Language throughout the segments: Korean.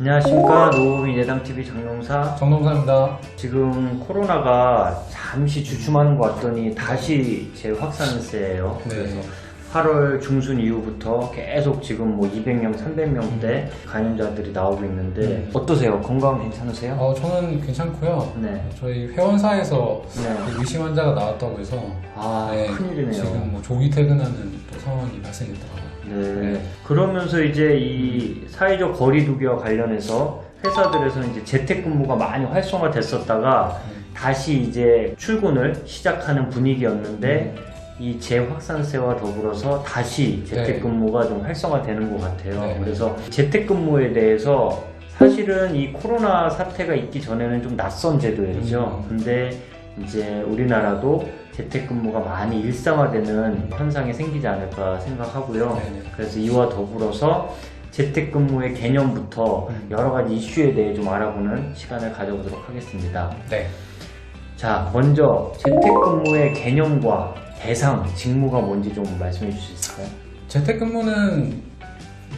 안녕하십니까. 노후민 예당TV 장용사 정동사입니다. 지금 코로나가 잠시 주춤하는 것 같더니 다시 재확산세예요. 네. 그래서 8월 중순 이후부터 계속 지금 뭐 200명, 300명대 감염자들이 나오고 있는데 어떠세요? 건강 괜찮으세요? 저는 괜찮고요. 네. 저희 회원사에서 네. 의심 환자가 나왔다고 해서 큰일이네요. 지금 뭐 조기 퇴근하는 또 상황이 발생했더라고요. 네. 그러면서 이제 이 사회적 거리두기와 관련해서 회사들에서 이제 재택근무가 많이 활성화됐었다가 다시 이제 출근을 시작하는 분위기였는데 이 재확산세와 더불어서 다시 재택근무가 좀 활성화되는 것 같아요. 네. 그래서 재택근무에 대해서 사실은 이 코로나 사태가 있기 전에는 좀 낯선 제도였죠. 근데 이제 우리나라도 재택근무가 많이 일상화되는 현상이 생기지 않을까 생각하고요. 네네. 그래서 이와 더불어서 재택근무의 개념부터 여러 가지 이슈에 대해 좀 알아보는 시간을 가져보도록 하겠습니다. 네. 자, 먼저 재택근무의 개념과 대상, 직무가 뭔지 좀 말씀해 주실 수 있을까요? 재택근무는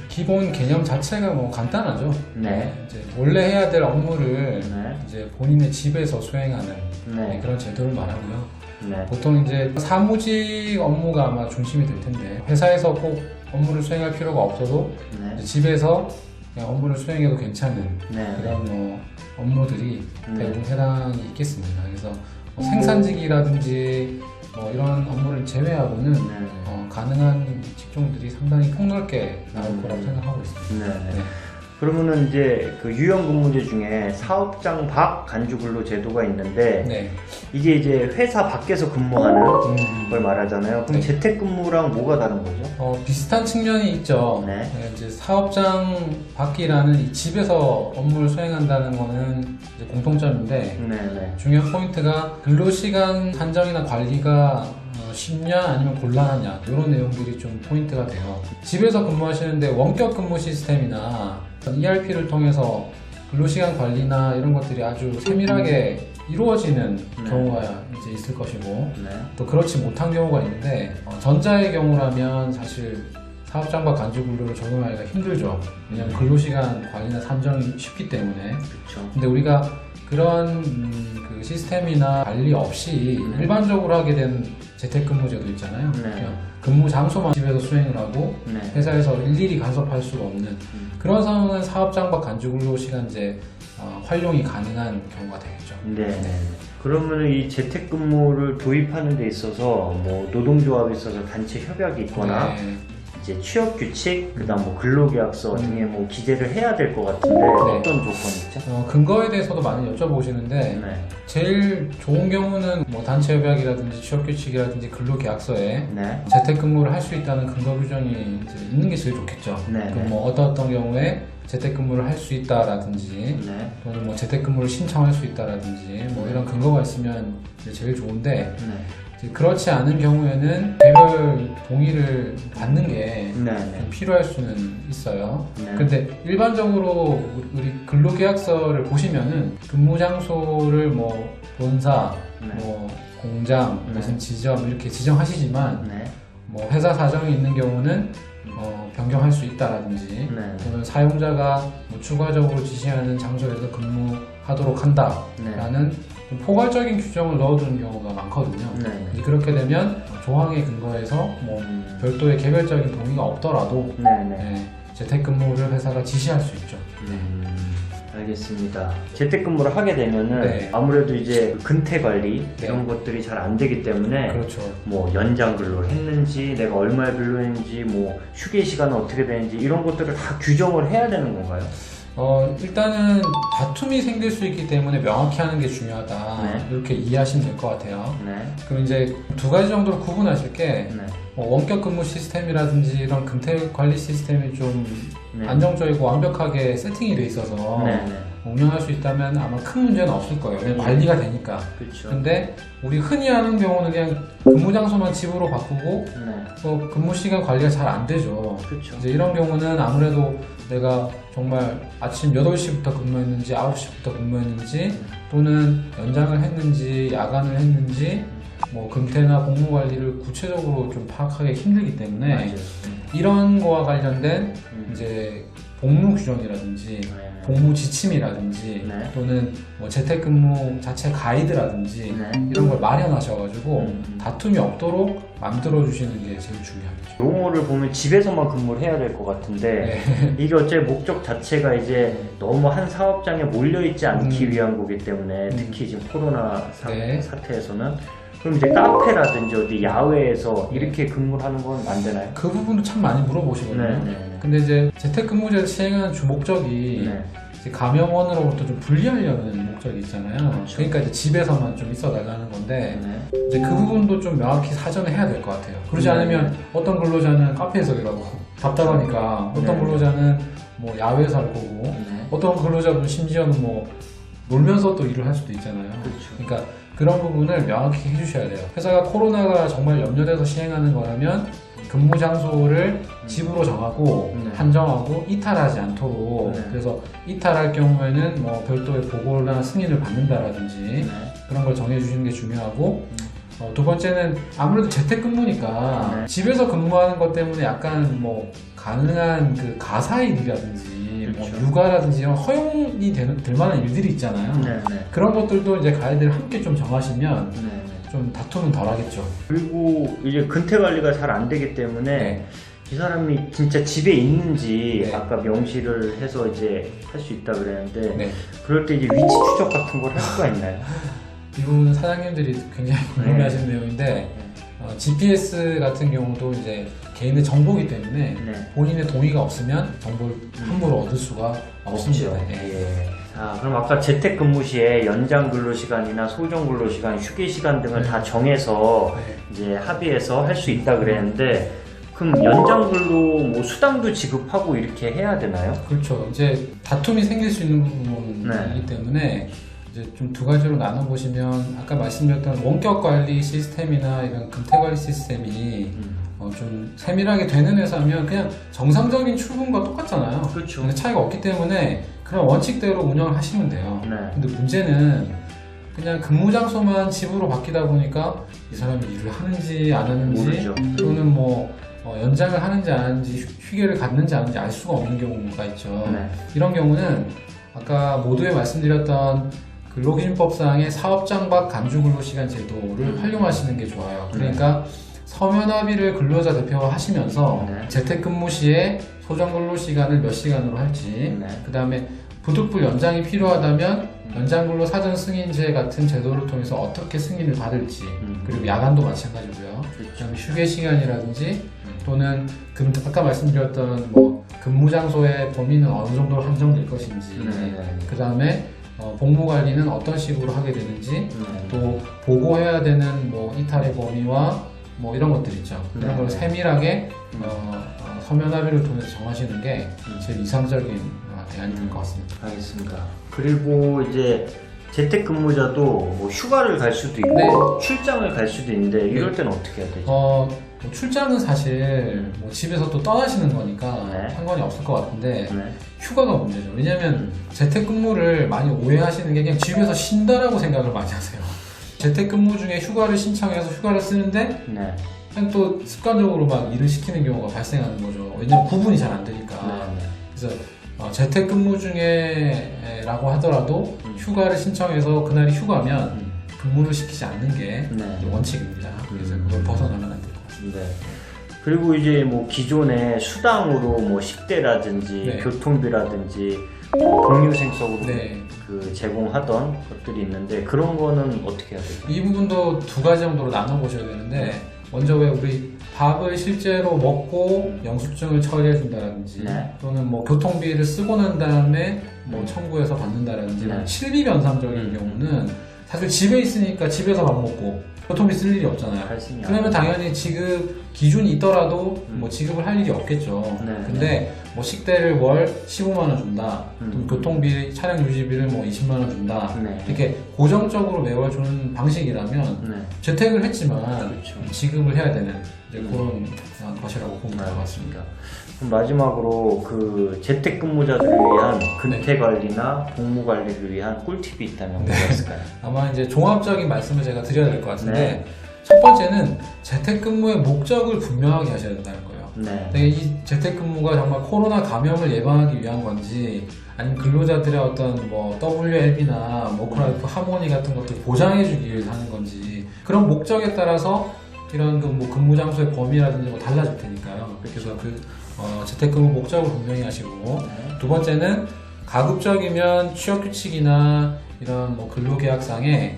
기본 개념 자체가 뭐 간단하죠. 네. 이제 원래 해야 될 업무를 네. 이제 본인의 집에서 수행하는 네. 그런 제도를 말하고요. 네. 보통 이제 사무직 업무가 아마 중심이 될 텐데 회사에서 꼭 업무를 수행할 필요가 없어도 네. 이제 집에서 그냥 업무를 수행해도 괜찮은 네. 그런 뭐 업무들이 네. 대부분 해당이 있겠습니다. 그래서 뭐 생산직이라든지 뭐 이런 업무를 제외하고는 네. 가능한 직종들이 상당히 폭넓게 나올 거라고 생각하고 있습니다. 네. 네. 그러면은 이제 그 유형 근무제 중에 사업장 밖 간주 근로 제도가 있는데 네. 이게 이제 회사 밖에서 근무하는 걸 말하잖아요. 그럼 네. 재택근무랑 뭐가 다른 거죠? 비슷한 측면이 있죠. 네. 이제 사업장 밖이라는 이 집에서 업무를 수행한다는 거는 이제 공통점인데 네네. 중요한 포인트가 근로시간 산정이나 관리가 쉽냐 아니면 곤란하냐 이런 내용들이 좀 포인트가 돼요. 집에서 근무하시는데 원격 근무 시스템이나 ERP를 통해서 근로시간 관리나 이런 것들이 아주 세밀하게 이루어지는 네. 경우가 이제 있을 것이고 네. 또 그렇지 못한 경우가 있는데 전자의 경우라면 사실 사업장 밖 간주 근로를 적용하기가 힘들죠. 왜냐하면 근로시간 관리나 산정이 쉽기 때문에. 그렇죠. 근데 우리가 그런 그 시스템이나 관리 없이 일반적으로 하게 된 재택근무제도 있잖아요. 네. 그냥 근무 장소만 집에서 수행을 하고 네. 회사에서 일일이 간섭할 수가 없는 그런 상황은 사업장 밖 간주 근로 시간제 활용이 가능한 경우가 되겠죠. 네. 그러면 이 재택근무를 도입하는 데 있어서 뭐 노동조합에 있어서 단체 협약이 있거나 네. 이제 취업 규칙, 그다음 뭐 근로계약서 등에 뭐 기재를 해야 될 것 같은데 어떤 조건이 있죠? 근거에 대해서도 많이 여쭤보시는데 네. 제일 좋은 경우는 뭐 단체 협약이라든지 취업 규칙이라든지 근로계약서에 네. 재택근무를 할 수 있다는 근거 규정이 이제 있는 게 제일 좋겠죠. 네. 그럼 뭐 어떤 경우에 재택근무를 할 수 있다라든지 네. 또는 뭐 재택근무를 신청할 수 있다라든지 뭐 이런 근거가 있으면 이제 제일 좋은데 네. 이제 그렇지 않은 경우에는 개별 동의를 받는 게 네. 좀 필요할 수는 있어요. 네. 근데 일반적으로 우리 근로계약서를 보시면은 근무 장소를 뭐 본사, 네. 뭐 공장, 네. 무슨 지점 이렇게 지정하시지만 네. 뭐 회사 사정이 있는 경우는 변경할 수 있다라든지 네. 또는 사용자가 뭐 추가적으로 지시하는 장소에서 근무하도록 한다라는 좀 포괄적인 규정을 넣어두는 경우가 많거든요. 네. 이제 그렇게 되면 조항에 근거해서 뭐 별도의 개별적인 동의가 없더라도 네. 재택근무를 회사가 지시할 수 있죠. 알겠습니다. 재택근무를 하게 되면은 네. 아무래도 이제 근태 관리 네. 이런 것들이 잘 안 되기 때문에 그렇죠. 뭐 연장 근로를 했는지 내가 얼마에 근로했는지 뭐 휴게 시간은 어떻게 되는지 이런 것들을 다 규정을 해야 되는 건가요? 일단은 다툼이 생길 수 있기 때문에 명확히 하는 게 중요하다. 네. 이렇게 이해하시면 될 것 같아요. 네. 그럼 이제 두 가지 정도로 구분하실 게 네. 원격 근무 시스템이라든지 이런 근태 관리 시스템이 좀 네. 안정적이고 완벽하게 세팅이 돼 있어서 네. 운영할 수 있다면 아마 큰 문제는 없을 거예요. 왜냐면 관리가 되니까. 그렇죠. 근데 우리 흔히 하는 경우는 그냥 근무 장소만 집으로 바꾸고 네. 근무 시간 관리가 잘 안 되죠. 그렇죠. 이제 이런 경우는 아무래도 내가 정말 아침 8시부터 근무했는지 9시부터 근무했는지 또는 연장을 했는지 야간을 했는지 뭐 근태나 복무 관리를 구체적으로 좀 파악하기 힘들기 때문에 맞아요. 이런 거와 관련된 이제 복무 규정이라든지 복무 지침이라든지 네. 또는 뭐 재택근무 자체 가이드라든지 네. 이런 걸 마련하셔가지고 다툼이 없도록 만들어주시는 게 제일 중요하겠죠. 용어를 보면 집에서만 근무를 해야 될 것 같은데 이게 어째 목적 자체가 이제 너무 한 사업장에 몰려있지 않기 위한 거기 때문에 특히 지금 코로나 네. 사태에서는 그럼 이제 카페라든지 어디 야외에서 이렇게 근무를 하는 건 안 되나요? 그 부분도 참 많이 물어보시거든요. 네. 근데 이제 재택근무제를 시행하는 주 목적이 네. 이제 감염원으로부터 좀 분리하려는 목적이 있잖아요. 그렇죠. 그러니까 이제 집에서만 좀 있어 달라는 건데 네. 이제 그 부분도 좀 명확히 사전에 해야 될 것 같아요. 그러지 네. 않으면 어떤 근로자는 카페에서 일하고 답답하니까 어떤 네. 근로자는 뭐 야외에서 할 거고 네. 어떤 근로자분 심지어는 뭐 놀면서 또 일을 할 수도 있잖아요. 그렇죠. 그러니까 그런 부분을 명확히 해주셔야 돼요. 회사가 코로나가 정말 염려돼서 시행하는 거라면 근무 장소를 집으로 정하고 네. 한정하고 이탈하지 않도록 네. 그래서 이탈할 경우에는 뭐 별도의 보고나 승인을 받는다라든지 네. 그런 걸 정해주시는 게 중요하고 두 번째는 아무래도 재택근무니까 네. 집에서 근무하는 것 때문에 약간 뭐 가능한 그 가사일이라든지 그렇죠. 뭐 육아라든지 이런 허용이 될 만한 일들이 있잖아요. 네. 네. 그런 것들도 이제 가이드를 함께 좀 정하시면 네. 좀 다툼은 덜 하겠죠. 그리고 이제 근태 관리가 잘 안 되기 때문에 네. 이 사람이 진짜 집에 있는지 네. 아까 명시를 해서 이제 할 수 있다 그랬는데 네. 그럴 때 이제 위치 추적 같은 걸 할 수가 있나요? 이 부분은 사장님들이 굉장히 궁금해하시는 내용인데 GPS 같은 경우도 이제 개인의 정보이기 때문에 네. 본인의 동의가 없으면 정보를 함부로 얻을 수가 없습니다. 없죠. 네. 예. 자, 그럼 아까 재택근무 시에 연장 근로시간이나 소정 근로시간, 휴게시간 등을 다 정해서 네. 이제 합의해서 할 수 있다 그랬는데 그럼 연장 근로 뭐 수당도 지급하고 이렇게 해야 되나요? 그렇죠. 이제 다툼이 생길 수 있는 부분이기 네. 때문에 이제 좀 두 가지로 나눠보시면 아까 말씀드렸던 원격 관리 시스템이나 이런 금태 관리 시스템이 좀 세밀하게 되는 회사면 그냥 정상적인 출근과 똑같잖아요. 그렇죠. 근데 차이가 없기 때문에 그런 원칙대로 운영을 하시면 돼요. 네. 근데 문제는 그냥 근무 장소만 집으로 바뀌다 보니까 이 사람이 일을 하는지 안 하는지 모르죠. 또는 뭐 연장을 하는지 안 하는지 휴게를 갖는지 안 하는지 알 수가 없는 경우가 있죠. 네. 이런 경우는 아까 모두에 말씀드렸던 근로기준법상의 사업장 밖 간주근로시간 제도를 활용하시는 게 좋아요. 그러니까 서면 합의를 근로자 대표와 하시면서 네. 재택근무 시에 소정 근로시간을 몇 시간으로 할지 네. 그 다음에 부득불 연장이 필요하다면 연장근로 사전 승인제 같은 제도를 통해서 어떻게 승인을 받을지 그리고 야간도 마찬가지고요. 그다음에 휴게 시간이라든지 또는 아까 말씀드렸던 뭐 근무 장소의 범위는 어느 정도로 한정될 것인지 그 다음에 복무 관리는 어떤 식으로 하게 되는지 또 보고해야 되는 뭐 이탈의 범위와 뭐 이런 것들 있죠. 이런 걸 세밀하게 서면 합의를 통해서 정하시는 게 제일 이상적인 대안이 될 것 같습니다. 알겠습니다. 그리고 이제 재택근무자도 뭐 휴가를 갈 수도 있고 네. 출장을 갈 수도 있는데 이럴 때는 어떻게 해야 되죠? 뭐 출장은 사실 뭐 집에서 또 떠나시는 거니까 네. 상관이 없을 것 같은데 네. 휴가가 문제죠. 왜냐하면 재택근무를 많이 오해하시는 게 그냥 집에서 쉰다라고 생각을 많이 하세요. 재택근무 중에 휴가를 신청해서 휴가를 쓰는데 네. 그냥 또 습관적으로 막 일을 시키는 경우가 발생하는 거죠. 왜냐면 구분이 잘 안 되니까. 네. 그래서 재택근무 중에라고 하더라도 휴가를 신청해서 그날이 휴가면 근무를 시키지 않는 게 네. 원칙입니다. 그래서 그걸 벗어나면 안 될 것 같습니다. 네. 그리고 이제 뭐 기존에 수당으로 뭐 식대라든지 네. 교통비라든지 복리후생적으로 네. 그 제공하던 것들이 있는데 그런 거는 어떻게 해야 될까요? 이 부분도 두 가지 정도로 나눠보셔야 되는데 먼저 왜 우리 밥을 실제로 먹고 영수증을 처리해 준다든지 네. 또는 뭐 교통비를 쓰고 난 다음에 뭐 청구해서 받는다든지 네. 실비 변상적인 경우는 사실 집에 있으니까 집에서 밥 먹고 교통비 쓸 일이 없잖아요. 발생이 그러면 안 당연히 지급 기준이 있더라도 뭐 지급을 할 일이 없겠죠. 네. 근데 뭐 식대를 월 15만 원 준다. 또 교통비, 차량 유지비를 뭐 20만 원 준다. 네. 이렇게 고정적으로 매월 주는 방식이라면 네. 재택을 했지만 그렇죠. 지급을 해야 되는 이제 그런 것이라고 보면 될 것 같습니다. 그럼 마지막으로 그 재택근무자들을 위한 근태 관리나 복무 관리를 위한 꿀팁이 있다면 뭐가 있을까요? 아마 이제 종합적인 말씀을 제가 드려야 될 것 같은데 네. 첫 번째는 재택근무의 목적을 분명하게 하셔야 된다는 거예요. 네. 이 재택근무가 정말 코로나 감염을 예방하기 위한 건지 아니면 근로자들의 어떤 뭐 WLB나 워크라이프 하모니 같은 것들 보장해주기 위해서 하는 건지 그런 목적에 따라서 이런 뭐 근무 장소의 범위라든지 뭐 달라질 테니까요. 그래서 재택근무 목적을 분명히 하시고 두 번째는 가급적이면 취업 규칙이나 이런 뭐 근로계약상에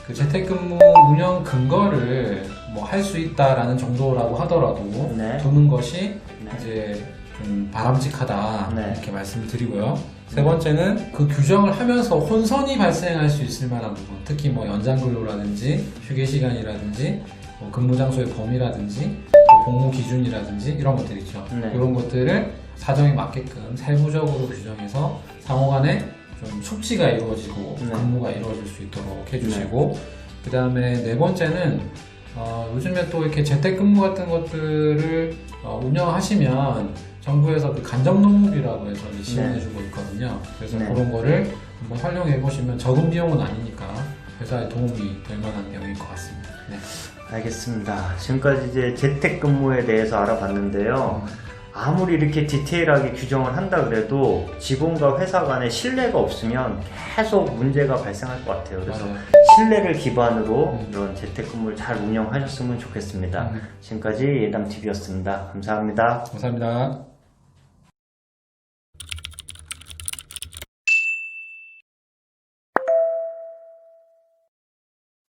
그 재택근무 운영 근거를 뭐 할 수 있다라는 정도라고 하더라도 네. 두는 것이 네. 이제 좀 바람직하다 네. 이렇게 말씀을 드리고요. 세 번째는 그 규정을 하면서 혼선이 발생할 수 있을 만한 부분, 특히 뭐 연장 근로라든지 휴게 시간이라든지 뭐 근무 장소의 범위라든지 또 복무 기준이라든지 이런 것들 있죠. 네. 이런 것들을 사정에 맞게끔 세부적으로 규정해서 상호간에 좀 숙지가 이루어지고 네. 근무가 이루어질 수 있도록 해주시고 그 다음에 네 번째는 요즘에 또 이렇게 재택근무 같은 것들을 운영하시면 정부에서 그 간접농업이라고 해서 지원해주고 있거든요. 그래서 네. 그런 거를 한번 활용해 보시면 적은 비용은 아니니까 회사에 도움이 될 만한 내용일 것 같습니다. 네. 알겠습니다. 지금까지 이제 재택근무에 대해서 알아봤는데요. 아무리 이렇게 디테일하게 규정을 한다 그래도 직원과 회사 간에 신뢰가 없으면 계속 문제가 발생할 것 같아요. 그래서 맞아요. 신뢰를 기반으로 이런 재택근무를 잘 운영하셨으면 좋겠습니다. 지금까지 예담TV였습니다. 감사합니다. 감사합니다.